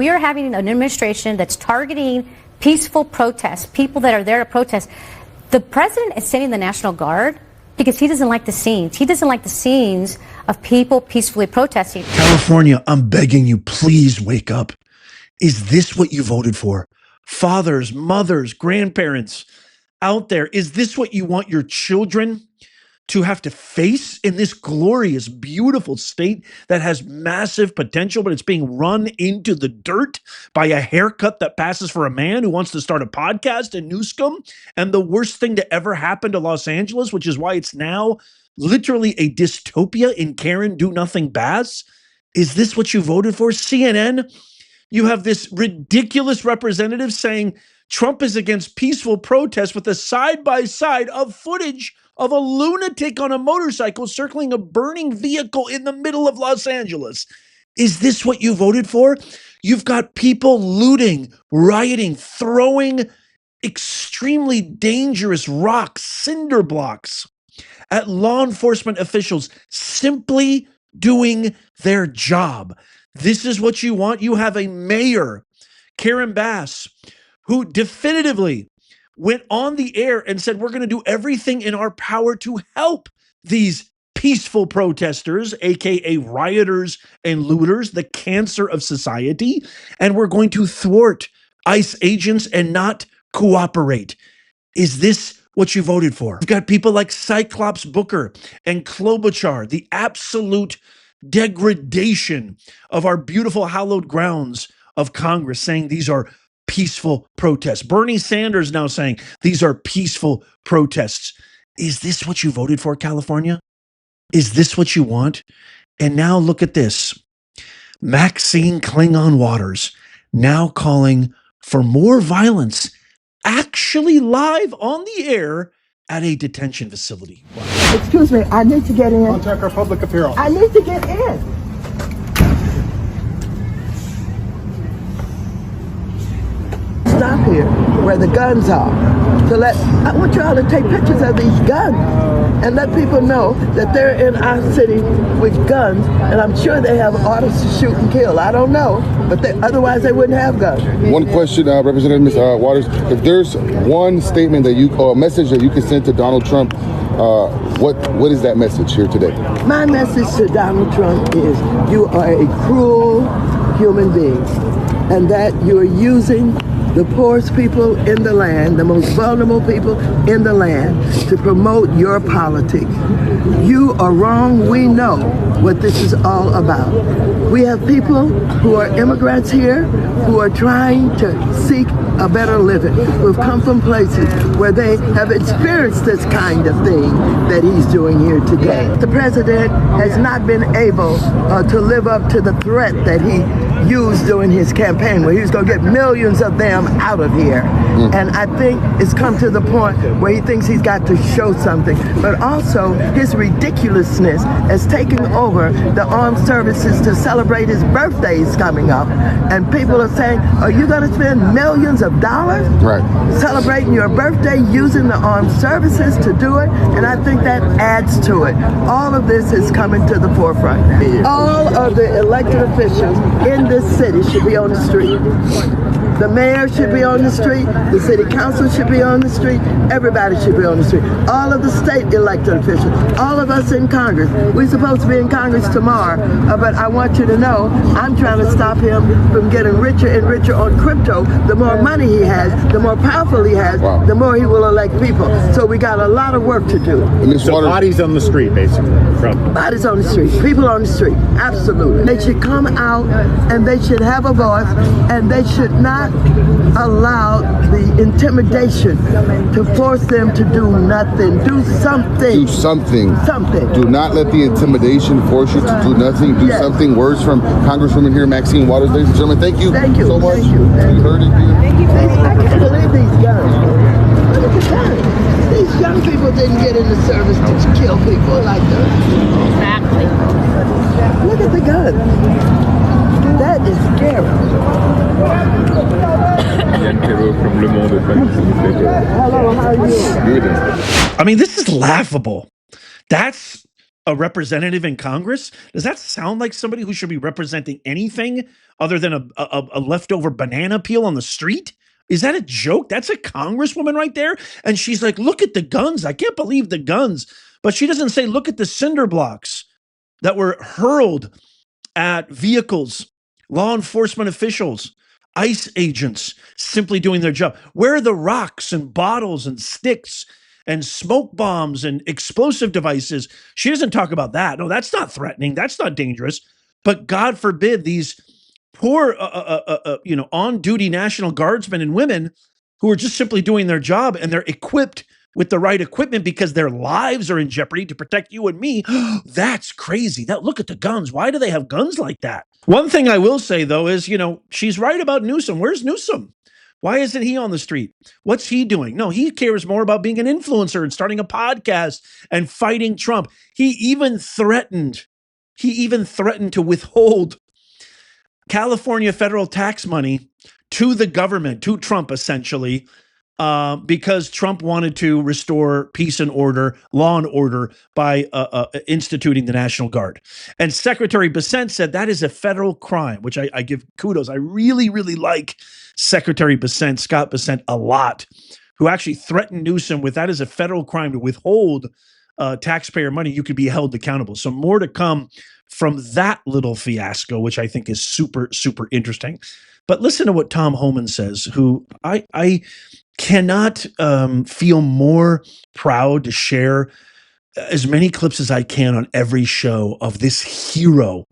We are having an administration that's targeting peaceful protests, people that are there to protest. The president is sending the National Guard because he doesn't like the scenes. He doesn't like the scenes of people peacefully protesting. California, I'm begging you, please wake up. Is this what you voted for? Fathers, mothers, grandparents out there, is this what you want your children to have to face in this glorious, beautiful state that has massive potential, but it's being run into the dirt by a haircut that passes for a man who wants to start a podcast in Newsom? And the worst thing to ever happen to Los Angeles, which is why it's now literally a dystopia in Karen do-nothing Bass? Is this what you voted for? CNN, you have this ridiculous representative saying Trump is against peaceful protests with a side-by-side of footage of a lunatic on a motorcycle circling a burning vehicle in the middle of Los Angeles. Is this what you voted for? You've got people looting, rioting, throwing extremely dangerous rocks, cinder blocks at law enforcement officials, simply doing their job. This is what you want? You have a mayor, Karen Bass, who definitively went on the air and said, we're going to do everything in our power to help these peaceful protesters, aka rioters and looters, the cancer of society, and we're going to thwart ICE agents and not cooperate. Is this what you voted for? You've got people like Cyclops Booker and Klobuchar, the absolute degradation of our beautiful hallowed grounds of Congress, saying these are peaceful protests. Bernie Sanders now saying these are peaceful protests. Is this what you voted for, California? Is this what you want? And now look at this. Maxine Klingon Waters now calling for more violence, actually live on the air at a detention facility. Wow. Excuse me, I need to get in. Contact our public appeal. I need to get in. Stop here where the guns are. I want y'all to take pictures of these guns and let people know that they're in our city with guns, and I'm sure they have orders to shoot and kill. I don't know, but otherwise they wouldn't have guns. One question, Representative Ms. Waters, if there's one statement that or a message that you can send to Donald Trump, what is that message here today? My message to Donald Trump is you are a cruel human being, and that you are using the poorest people in the land, the most vulnerable people in the land, to promote your politics. You are wrong. We know what this is all about. We have people who are immigrants here who are trying to seek a better living, who've come from places where they have experienced this kind of thing that he's doing here today. The president has not been able to live up to the threat that he used during his campaign, where he was going to get millions of them out of here. And I think it's come to the point where he thinks he's got to show something. But also, his ridiculousness has taken over the armed services to celebrate his birthdays coming up. And people are saying, are you going to spend millions of dollars celebrating your birthday using the armed services to do it? And I think that adds to it. All of this is coming to the forefront. All of the elected officials in this city should be on the street. The mayor should be on the street. The city council should be on the street. Everybody should be on the street. All of the state elected officials. All of us in Congress. We're supposed to be in Congress tomorrow, but I want you to know I'm trying to stop him from getting richer and richer on crypto. The more money he has, the more powerful he has, the more he will elect people. So we got a lot of work to do. So bodies on the street, basically. Bodies on the street. People on the street. Absolutely. They should come out and they should have a voice, and they should not allow the intimidation to force them to do nothing. Do something. Do something. Something. Do not let the intimidation force you to do nothing. Do something. Words from Congresswoman here, Maxine Waters. Ladies and gentlemen, thank you so much. Thank you. You heard it. I can't believe these guns. Look at the guns. These young people didn't get into service to kill people like that. Exactly. Look at the guns. That is scary. Hello, how are you? I mean, this is laughable. That's a representative in Congress? Does that sound like somebody who should be representing anything other than a leftover banana peel on the street? Is that a joke? That's a congresswoman right there. And she's like, look at the guns. I can't believe the guns. But she doesn't say, look at the cinder blocks that were hurled at vehicles, law enforcement officials, ICE agents simply doing their job. Where are the rocks and bottles and sticks and smoke bombs and explosive devices? She doesn't talk about that. No, that's not threatening. That's not dangerous. But God forbid these poor, on-duty National Guardsmen and women who are just simply doing their job, and they're equipped with the right equipment because their lives are in jeopardy to protect you and me. That's crazy. That, look at the guns. Why do they have guns like that? One thing I will say, though, is, she's right about Newsom. Where's Newsom? Why isn't he on the street? What's he doing? No, he cares more about being an influencer and starting a podcast and fighting Trump. He even threatened to withhold California federal tax money to the government, to Trump, essentially, because Trump wanted to restore peace and order, law and order, by instituting the National Guard. And Secretary Bessent said that is a federal crime, which I give kudos. I really, really like Secretary Bessent, Scott Bessent, a lot, who actually threatened Newsom with that is a federal crime to withhold taxpayer money. You could be held accountable. So more to come from that little fiasco, which I think is super, super interesting. But listen to what Tom Homan says, who I cannot feel more proud to share as many clips as I can on every show of this hero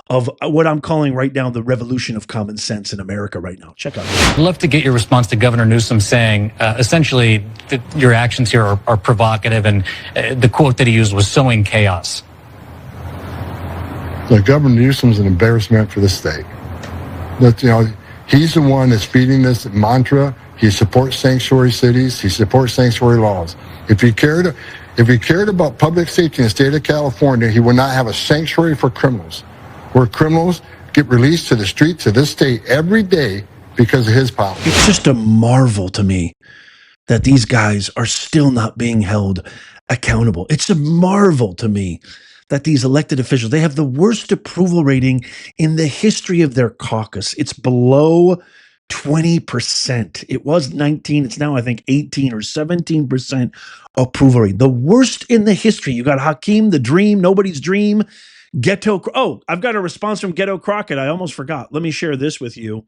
of what I'm calling right now the revolution of common sense in America right now. Check out this. I'd love to get your response to Governor Newsom saying essentially that your actions here are provocative, and the quote that he used was sowing chaos. So Governor Newsom's an embarrassment for the state. That, he's the one that's feeding this mantra. He supports sanctuary cities. He supports sanctuary laws. If he cared about public safety in the state of California, he would not have a sanctuary for criminals, where criminals get released to the streets of this state every day because of his power. It's just a marvel to me that these guys are still not being held accountable. It's a marvel to me that these elected officials, they have the worst approval rating in the history of their caucus. It's below 20%. It was 19. It's now, I think, 18 or 17% approval rate. The worst in the history. You got Hakeem, the dream, nobody's dream. Ghetto. Oh, I've got a response from Ghetto Crockett. I almost forgot. Let me share this with you.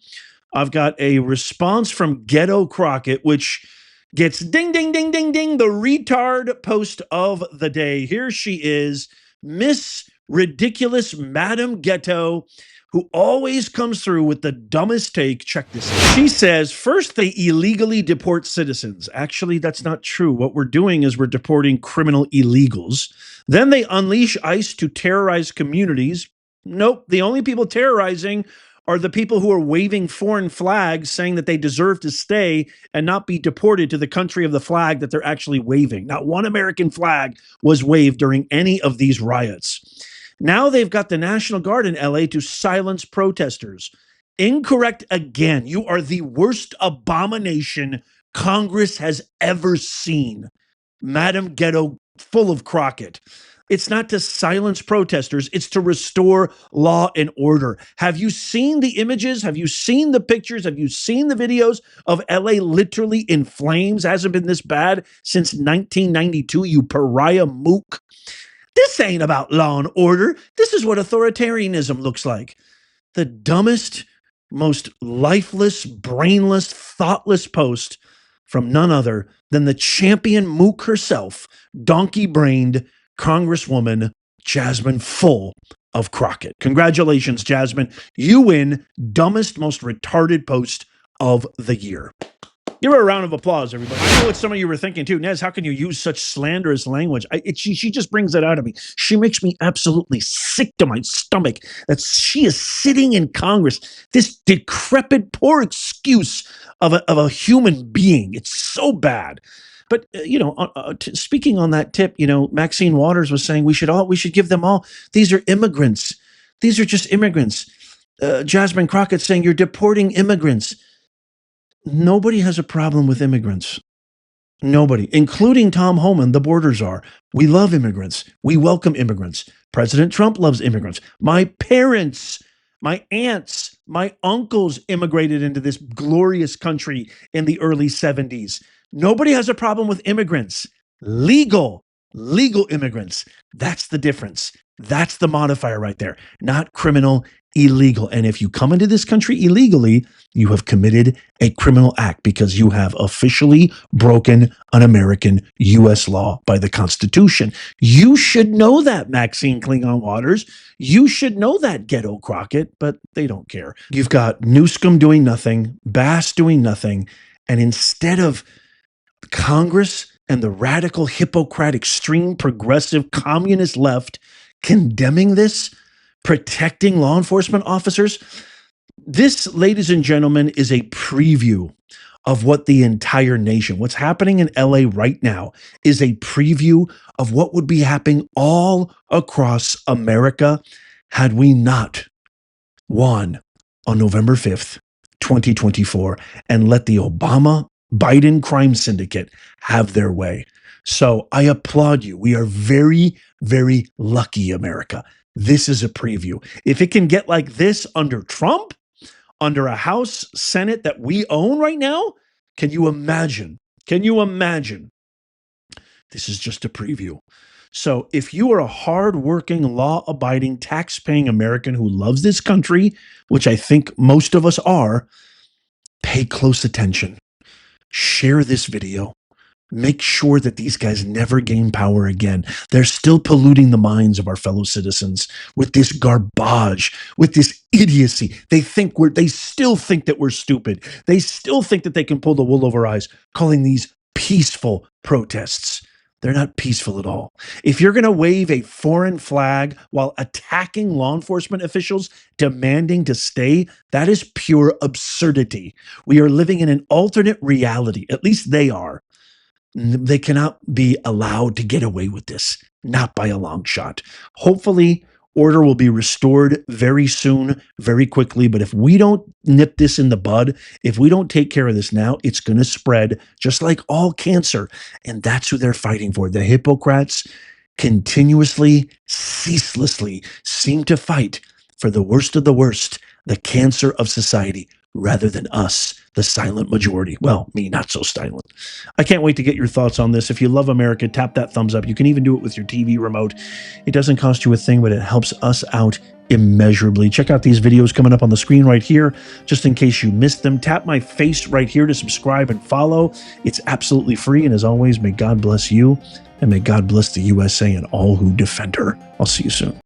I've got a response from Ghetto Crockett, which gets ding, ding, ding, ding, ding, the retard post of the day. Here she is, Miss Ridiculous Madam Ghetto, who always comes through with the dumbest take. Check this out. She says, first, they illegally deport citizens. Actually, that's not true. What we're doing is we're deporting criminal illegals. Then they unleash ICE to terrorize communities. Nope, the only people terrorizing are the people who are waving foreign flags saying that they deserve to stay and not be deported to the country of the flag that they're actually waving. Not one American flag was waved during any of these riots. Now they've got the National Guard in LA to silence protesters. Incorrect again. You are the worst abomination Congress has ever seen. Madam Ghetto, full of Crockett. It's not to silence protesters. It's to restore law and order. Have you seen the images? Have you seen the pictures? Have you seen the videos of LA literally in flames? Hasn't been this bad since 1992, you pariah mook. This ain't about law and order. This is what authoritarianism looks like. The dumbest, most lifeless, brainless, thoughtless post from none other than the champion mook herself, donkey-brained Congresswoman Jasmine Full of Crockett. Congratulations, Jasmine. You win dumbest, most retarded post of the year. Give her a round of applause, everybody. I know what some of you were thinking too. Nez, how can you use such slanderous language? She just brings it out of me. She makes me absolutely sick to my stomach that she is sitting in Congress, this decrepit, poor excuse of a human being. It's so bad. But, speaking on that tip, Maxine Waters was saying we should give them all. These are immigrants. These are just immigrants. Jasmine Crockett saying you're deporting immigrants. Nobody has a problem with immigrants. Nobody, including Tom Homan, the border czar. We love immigrants. We welcome immigrants. President Trump loves immigrants. My parents, my aunts, my uncles immigrated into this glorious country in the early 70s. Nobody has a problem with immigrants. Legal immigrants. That's the difference. That's the modifier right there. Not criminal, illegal. And if you come into this country illegally, you have committed a criminal act because you have officially broken an American U.S. law by the Constitution. You should know that, Maxine Klingon Waters. You should know that, Ghetto Crockett, but they don't care. You've got Newsom doing nothing, Bass doing nothing, and instead of Congress and the radical, Hippocratic, extreme, progressive, communist left condemning this, protecting law enforcement officers, this, ladies and gentlemen, is a preview of what the entire nation, what's happening in LA right now, is a preview of what would be happening all across America had we not won on November 5th, 2024, and let the Obama-Biden crime syndicate have their way. So I applaud you. We are very, very lucky, America. This is a preview. If it can get like this under Trump, under a House, Senate that we own right now, can you imagine? Can you imagine? This is just a preview. So if you are a hardworking, law-abiding, tax-paying American who loves this country, which I think most of us are, pay close attention. Share this video. Make sure that these guys never gain power again. They're still polluting the minds of our fellow citizens with this garbage, with this idiocy. They still think that we're stupid. They still think that they can pull the wool over our eyes, calling these peaceful protests. They're not peaceful at all. If you're going to wave a foreign flag while attacking law enforcement officials, demanding to stay, that is pure absurdity. We are living in an alternate reality. At least they are. They cannot be allowed to get away with this, not by a long shot. Hopefully, order will be restored very soon, very quickly. But if we don't nip this in the bud, if we don't take care of this now, it's going to spread just like all cancer. And that's who they're fighting for. The hypocrites continuously, ceaselessly seem to fight for the worst of the worst, the cancer of society, rather than us, the silent majority. Well, me, not so silent. I can't wait to get your thoughts on this. If you love America, tap that thumbs up. You can even do it with your TV remote. It doesn't cost you a thing, but it helps us out immeasurably. Check out these videos coming up on the screen right here, just in case you missed them. Tap my face right here to subscribe and follow. It's absolutely free. And as always, may God bless you, and may God bless the USA and all who defend her. I'll see you soon.